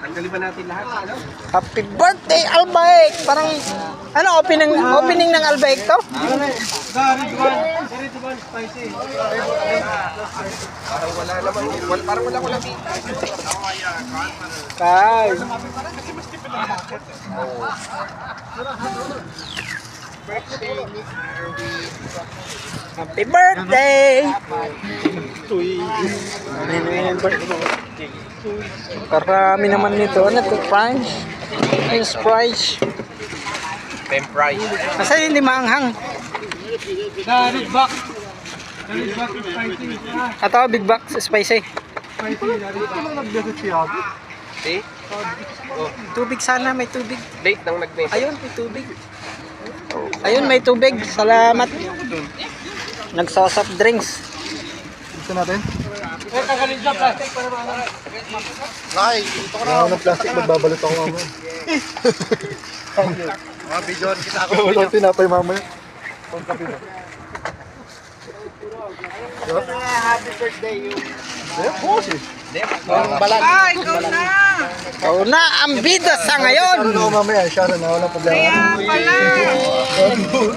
Tanggalin ba natin lahat? Ano? Happy birthday, Albaik! Parang, ano, opening ng Albaik to? Ridwan spicy. Parang wala naman. Parang wala ko lang dito. Kay. Happy birthday! Karami naman nito. Ano to? French? French fries. Tempray. Kasi hindi maanghang. Ridwan. Ridwan spicy. Ito, big box, spicy. Eh? Tubig sana, may tubig. Late nang nag-message. Ayun, may tubig. Ayun, may tubig. Salamat. Nagsosoft drinks. Gusto natin? Tanggalin siya plastic para maano. Ay, ito ko na. Ng plastic, magbabalot ako mamaya. Mga bidyon, kita ako. Walang tinapay mamaya. Pang kape na. Happy birthday yung... Boss eh. Ay, ikaw na! Ikaw na, ang bida sa ngayon! Sharon ako mamaya, Sharon na, walang problema.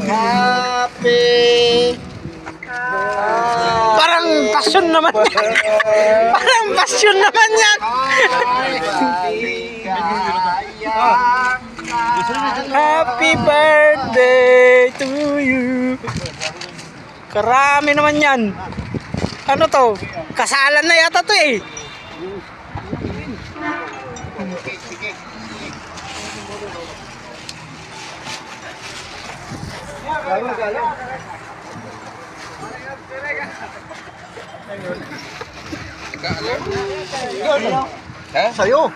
Happy! Parang pasyon naman yan! Parang pasyon naman yan! Happy birthday to you! Karami naman yan! Ano to? Kasalan na yata to eh! Ha? Sa'yo!